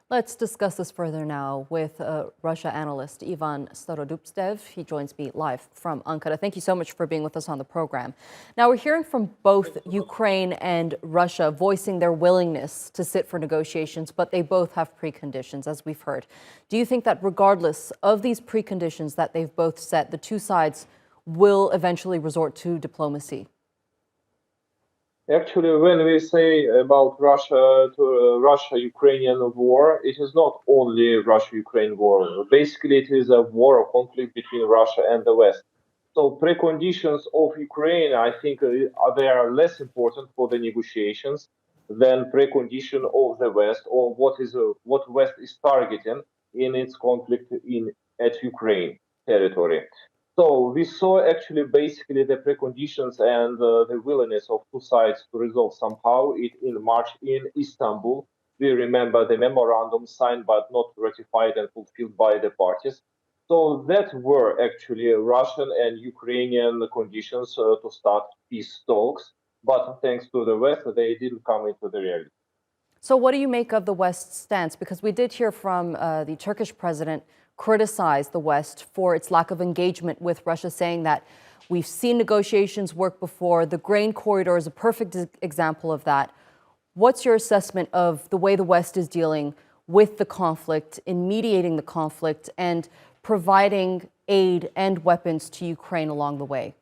Let's discuss this further now with Russia analyst Ivan Starodubtsev. He joins me live from Ankara. Thank you so much for being with us on the program. Now, we're hearing from both Ukraine and Russia voicing their willingness to sit for negotiations, but they both have preconditions, as we've heard. Do you think that regardless of these preconditions that they've both set, the two sides will eventually resort to diplomacy? Actually, when we say about Russia-Ukrainian war, it is not only Russia-Ukraine war. Basically, it is a war or conflict between Russia and the West. So preconditions of Ukraine, I think, they are less important for the negotiations than precondition of the West or what West is targeting in its conflict at Ukraine territory. So we saw actually basically the preconditions and the willingness of two sides to resolve somehow it in March in Istanbul. We remember the memorandum signed but not ratified and fulfilled by the parties. So that were actually Russian and Ukrainian conditions to start peace talks. But thanks to the West, they didn't come into the reality. So what do you make of the West's stance? Because we did hear from the Turkish president criticize the West for its lack of engagement with Russia, saying that we've seen negotiations work before. The grain corridor is a perfect example of that. What's your assessment of the way the West is dealing with the conflict, in mediating the conflict, and providing aid and weapons to Ukraine along the way?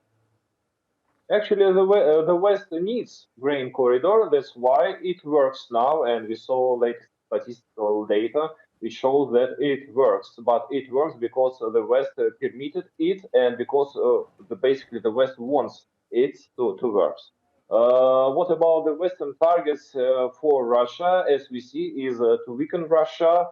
Actually, the West needs grain corridor. That's why it works now, and we saw latest statistical data which shows that it works. But it works because the West permitted it, and because basically the West wants it to work. What about the Western targets for Russia, as we see, is to weaken Russia,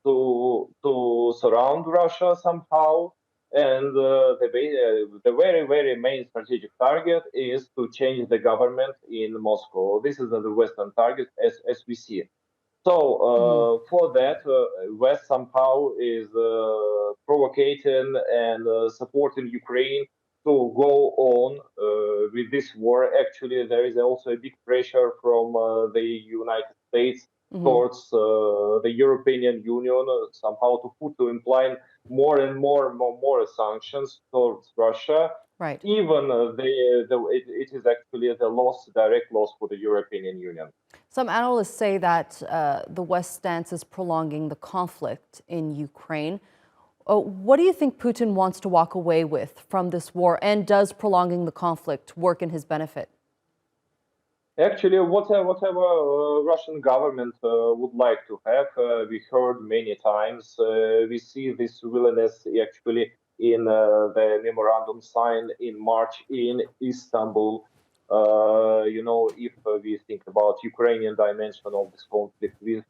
to surround Russia somehow, and the very main strategic target is to change the government in Moscow. This is the Western target as we see it. So for that, West somehow is provocating and supporting Ukraine to go on with this war. Actually, there is also a big pressure from the United States towards the European Union somehow to imply more and more sanctions towards Russia. Right. Even it is actually the direct loss for the European Union. Some analysts say that the West's stance is prolonging the conflict in Ukraine. What do you think Putin wants to walk away with from this war, and does prolonging the conflict work in his benefit? Actually, whatever Russian government would like to have, we heard many times. We see this willingness actually in the memorandum signed in March in Istanbul. If we think about Ukrainian dimension of this conflict, we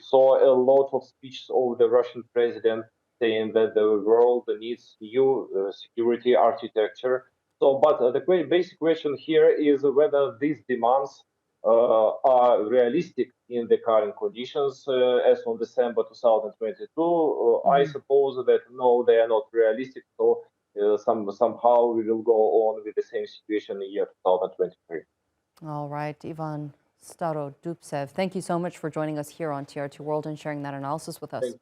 saw a lot of speeches of the Russian president saying that the world needs new security architecture. So, but the basic question here is whether these demands are realistic in the current conditions. As on December 2022, I suppose that no, they are not realistic. So somehow we will go on with the same situation in the year 2023. All right, Ivan Starodubtsev, thank you so much for joining us here on TRT World and sharing that analysis with us.